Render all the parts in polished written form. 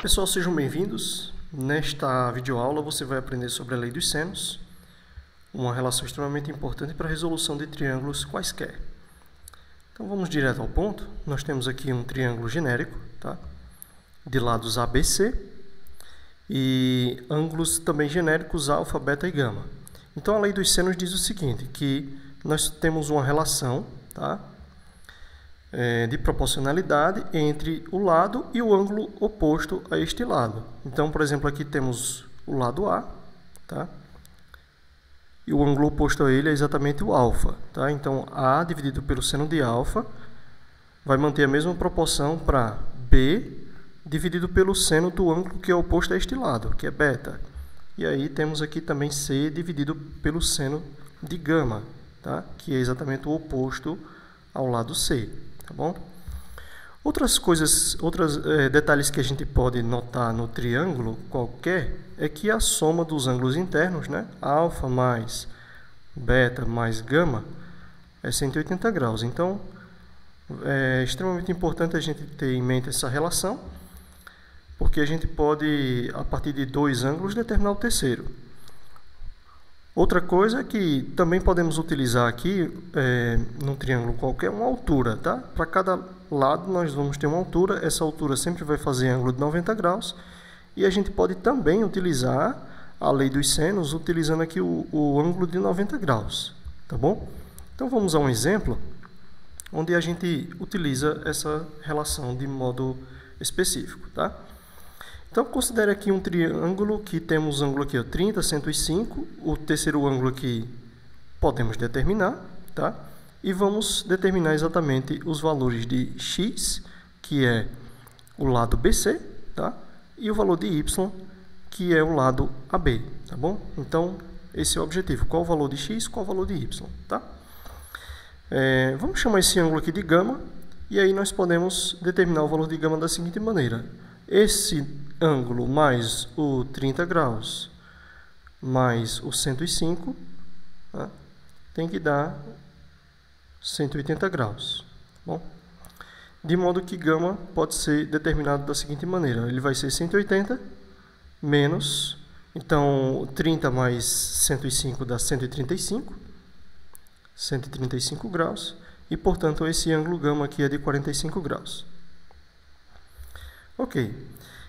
Pessoal, sejam bem-vindos. Nesta videoaula você vai aprender sobre a lei dos senos, uma relação extremamente importante para a resolução de triângulos quaisquer. Então vamos direto ao ponto. Nós temos aqui um triângulo genérico, tá? De lados ABC e ângulos também genéricos alfa, beta e gama. Então a lei dos senos diz o seguinte, que nós temos uma relação, tá? De proporcionalidade entre o lado e o ângulo oposto a este lado. Então, por exemplo, aqui temos o lado A, tá? E o ângulo oposto a ele é exatamente o alfa, tá? Então, A dividido pelo seno de alfa vai manter a mesma proporção para B dividido pelo seno do ângulo que é oposto a este lado, que é beta. E aí temos aqui também C dividido pelo seno de gama, tá? Que é exatamente o oposto ao lado C. Tá bom? Outros detalhes que a gente pode notar no triângulo qualquer é que a soma dos ângulos internos, né, alfa mais beta mais gama, é 180 graus. Então, é extremamente importante a gente ter em mente essa relação, porque a gente pode, a partir de dois ângulos, determinar o terceiro. Outra coisa é que também podemos utilizar aqui, num triângulo qualquer, uma altura, tá? Para cada lado nós vamos ter uma altura, essa altura sempre vai fazer ângulo de 90 graus, e a gente pode também utilizar a lei dos senos, utilizando aqui o ângulo de 90 graus, tá bom? Então vamos a um exemplo, onde a gente utiliza essa relação de modo específico, tá? Então, considere aqui um triângulo que temos ângulo aqui, ó, 30, 105. O terceiro ângulo aqui podemos determinar, tá? E vamos determinar exatamente os valores de x, que é o lado BC, tá? E o valor de y, que é o lado AB, tá bom? Então, esse é o objetivo. Qual o valor de x, qual o valor de y, tá? Vamos chamar esse ângulo aqui de gama, e aí nós podemos determinar o valor de gama da seguinte maneira. Esse ângulo mais o 30 graus mais o 105, tá? Tem que dar 180 graus. Bom, de modo que gama pode ser determinado da seguinte maneira. Ele vai ser 180 menos, então 30 mais 105 dá 135 graus, e portanto esse ângulo gama aqui é de 45 graus. Ok,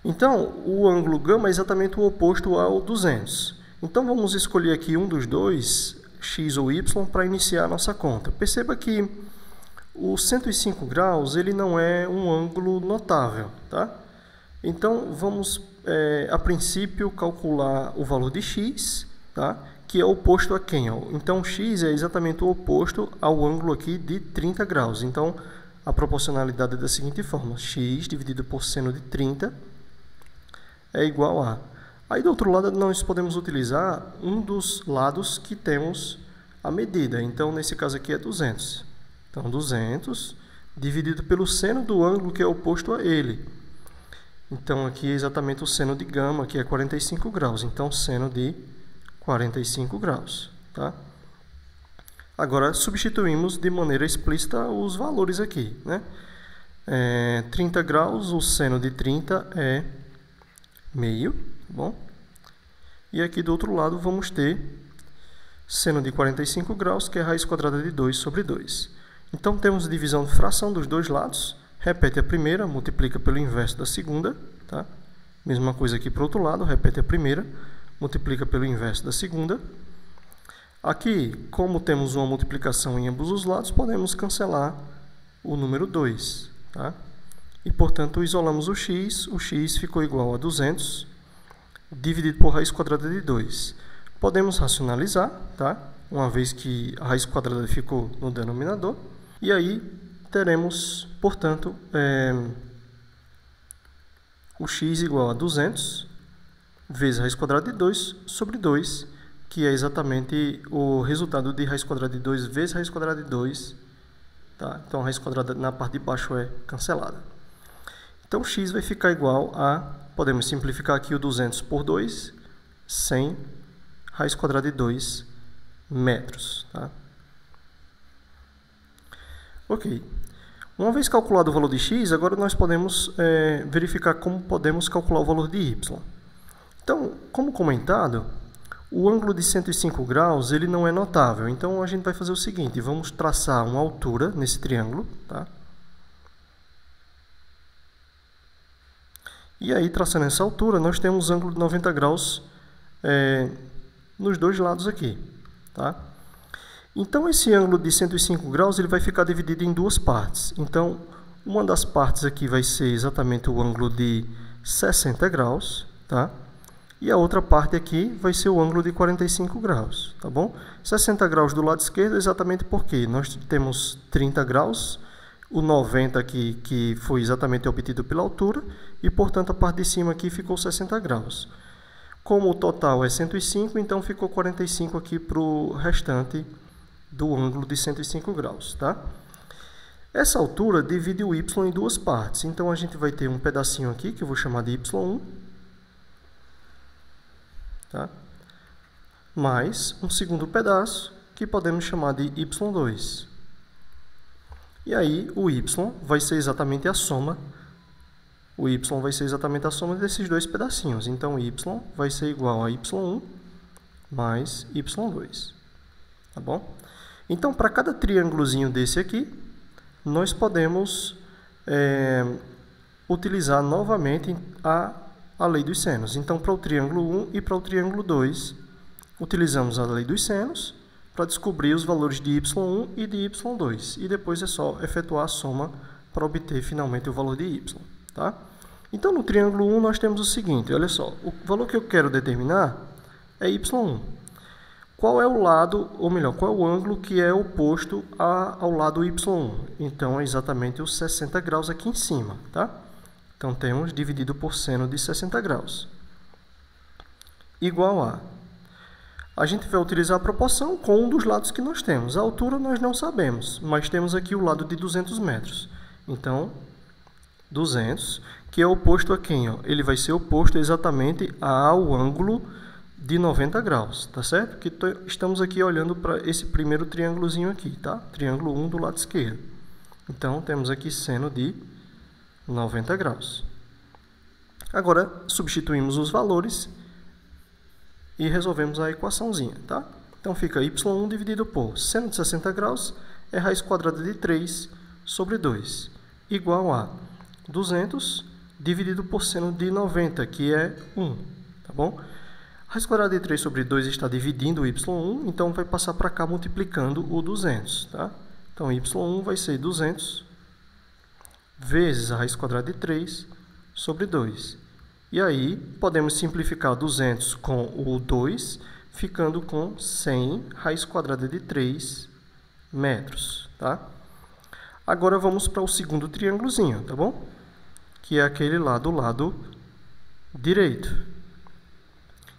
então o ângulo gama é exatamente o oposto ao 200. Então vamos escolher aqui um dos dois, x ou y, para iniciar a nossa conta. Perceba que o 105 graus ele não é um ângulo notável, tá? Então vamos, a princípio, calcular o valor de x, tá? Que é oposto a quem? Então x é exatamente o oposto ao ângulo aqui de 30 graus. Então, a proporcionalidade é da seguinte forma, x dividido por seno de 30 é igual a... Aí do outro lado nós podemos utilizar um dos lados que temos a medida. Então nesse caso aqui é 200. Então 200 dividido pelo seno do ângulo que é oposto a ele. Então aqui é exatamente o seno de gama, que é 45 graus. Então seno de 45 graus, tá? Agora, substituímos de maneira explícita os valores aqui, né? 30 graus, o seno de 30 é meio, tá bom? E aqui do outro lado vamos ter seno de 45 graus, que é raiz quadrada de 2 sobre 2. Então, temos divisão de fração dos dois lados. Repete a primeira, multiplica pelo inverso da segunda, tá? Mesma coisa aqui para o outro lado, repete a primeira, multiplica pelo inverso da segunda. Aqui, como temos uma multiplicação em ambos os lados, podemos cancelar o número 2, tá? E, portanto, isolamos o x ficou igual a 200, dividido por raiz quadrada de 2. Podemos racionalizar, tá? Uma vez que a raiz quadrada ficou no denominador. E aí, teremos, portanto, o x igual a 200 vezes a raiz quadrada de 2 sobre 2, que é exatamente o resultado de raiz quadrada de 2 vezes raiz quadrada de 2. Tá? Então, a raiz quadrada na parte de baixo é cancelada. Então, x vai ficar igual a, podemos simplificar aqui o 200 por 2, 100 raiz quadrada de 2 metros. Tá? Ok. Uma vez calculado o valor de x, agora nós podemos verificar como podemos calcular o valor de y. Então, como comentado, o ângulo de 105 graus ele não é notável. Então, a gente vai fazer o seguinte, vamos traçar uma altura nesse triângulo, tá? E aí, traçando essa altura, nós temos ângulo de 90 graus nos dois lados aqui, tá? Então, esse ângulo de 105 graus ele vai ficar dividido em duas partes. Então, uma das partes aqui vai ser exatamente o ângulo de 60 graus, tá? E a outra parte aqui vai ser o ângulo de 45 graus, tá bom? 60 graus do lado esquerdo exatamente porque nós temos 30 graus, o 90 aqui que foi exatamente obtido pela altura, e portanto a parte de cima aqui ficou 60 graus. Como o total é 105, então ficou 45 aqui para o restante do ângulo de 105 graus, tá? Essa altura divide o y em duas partes, então a gente vai ter um pedacinho aqui que eu vou chamar de y1, tá? Mais um segundo pedaço que podemos chamar de y2. E aí o y vai ser exatamente a soma. O y vai ser exatamente a soma desses dois pedacinhos. Então y vai ser igual a y1 mais y2. Tá bom? Então, para cada triângulozinho desse aqui, nós podemos utilizar novamente a lei dos senos. Então, para o triângulo 1 e para o triângulo 2, utilizamos a lei dos senos para descobrir os valores de y1 e de y2. E depois é só efetuar a soma para obter finalmente o valor de y. Tá? Então, no triângulo 1, nós temos o seguinte, olha só, o valor que eu quero determinar é y1. Qual é o lado, ou melhor, qual é o ângulo que é oposto ao lado y1? Então, é exatamente os 60 graus aqui em cima, tá? Então, temos dividido por seno de 60 graus. Igual a gente vai utilizar a proporção com um dos lados que nós temos. A altura nós não sabemos, mas temos aqui o lado de 200 metros. Então, 200, que é oposto a quem? Ó? Ele vai ser oposto exatamente ao ângulo de 90 graus, tá certo? Que estamos aqui olhando para esse primeiro triângulozinho aqui, tá? Triângulo 1 do lado esquerdo. Então, temos aqui seno de 90 graus. Agora, substituímos os valores e resolvemos a equaçãozinha, tá? Então, fica y1 dividido por seno de 60 graus é raiz quadrada de 3 sobre 2, igual a 200 dividido por seno de 90, que é 1, tá bom? Raiz quadrada de 3 sobre 2 está dividindo o y1, então vai passar para cá multiplicando o 200, tá? Então, y1 vai ser 200 vezes a raiz quadrada de 3 sobre 2. E aí, podemos simplificar 200 com o 2, ficando com 100 raiz quadrada de 3 metros, tá? Agora, vamos para o segundo triângulozinho, tá bom? Que é aquele lá do lado direito.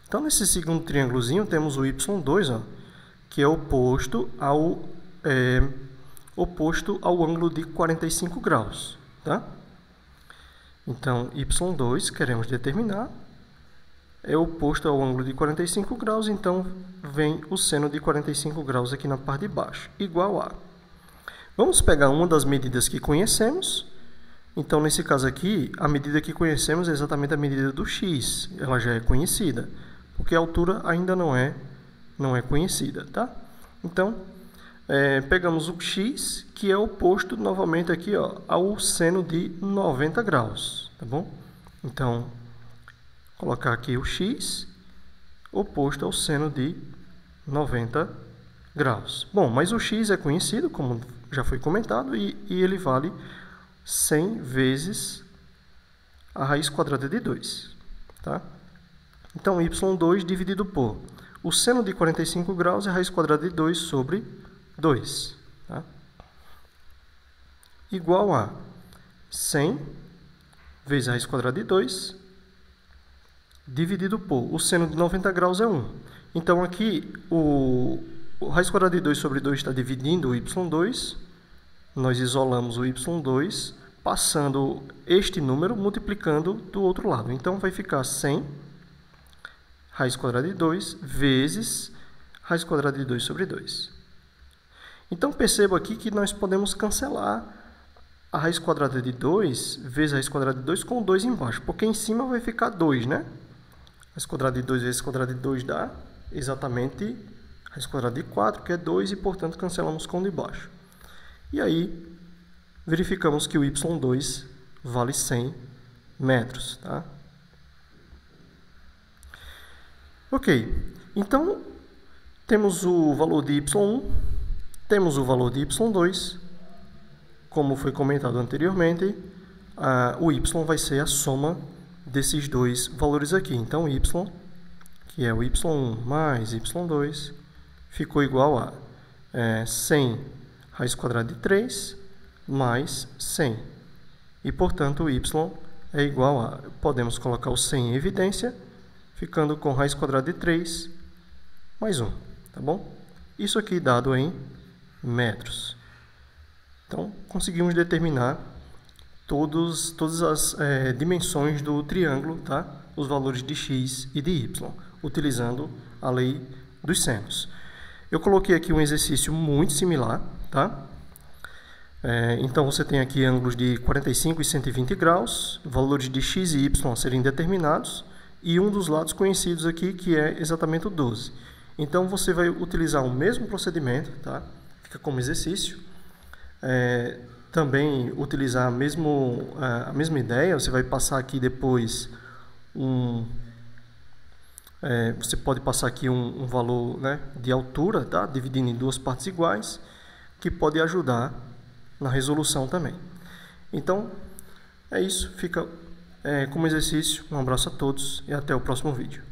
Então, nesse segundo triângulozinho, temos o y2, ó, que é oposto ao ângulo de 45 graus, tá? Então, y2, queremos determinar, é oposto ao ângulo de 45 graus, então vem o seno de 45 graus aqui na parte de baixo, igual a. Vamos pegar uma das medidas que conhecemos. Então, nesse caso aqui, a medida que conhecemos é exatamente a medida do x, ela já é conhecida, porque a altura ainda não é conhecida, tá? Então, pegamos o x, que é oposto novamente aqui, ó, ao seno de 90 graus, tá bom? Então, colocar aqui o x oposto ao seno de 90 graus. Bom, mas o x é conhecido, como já foi comentado, e ele vale 100 vezes a raiz quadrada de 2, tá? Então, y2 dividido por o seno de 45 graus é a raiz quadrada de 2 sobre 2. Tá? Igual a 100 vezes a raiz quadrada de 2 dividido por o seno de 90 graus é 1. Então, aqui, o raiz quadrada de 2 sobre 2 está dividindo o y2. Nós isolamos o y2, passando este número, multiplicando do outro lado. Então, vai ficar 100 raiz quadrada de 2 vezes raiz quadrada de 2 sobre 2. Então, perceba aqui que nós podemos cancelar a raiz quadrada de 2 vezes a raiz quadrada de 2 com 2 embaixo, porque em cima vai ficar 2, né? Raiz quadrada de 2 vezes raiz quadrada de 2 dá exatamente raiz quadrada de 4, que é 2, e, portanto, cancelamos com o de baixo. E aí, verificamos que o y2 vale 100 metros, tá? Ok, então, temos o valor de y1, temos o valor de y2, como foi comentado anteriormente, o y vai ser a soma desses dois valores aqui. Então, y, que é o y1 mais y2, ficou igual a 100 raiz quadrada de 3 mais 100. E, portanto, o y é igual a... Podemos colocar o 100 em evidência, ficando com raiz quadrada de 3 mais 1. Tá bom? Isso aqui dado em metros. Então, conseguimos determinar todas as dimensões do triângulo, tá? Os valores de x e de y, utilizando a lei dos sênios. Eu coloquei aqui um exercício muito similar, tá? Então, você tem aqui ângulos de 45 e 120 graus, valores de x e y a serem determinados, e um dos lados conhecidos aqui, que é exatamente o 12. Então, você vai utilizar o mesmo procedimento, tá? Fica como exercício. Também utilizar a mesma ideia, você vai passar aqui depois você pode passar aqui um valor, né, de altura, tá? Dividindo em duas partes iguais, que pode ajudar na resolução também. Então, é isso. Fica como exercício. Um abraço a todos e até o próximo vídeo.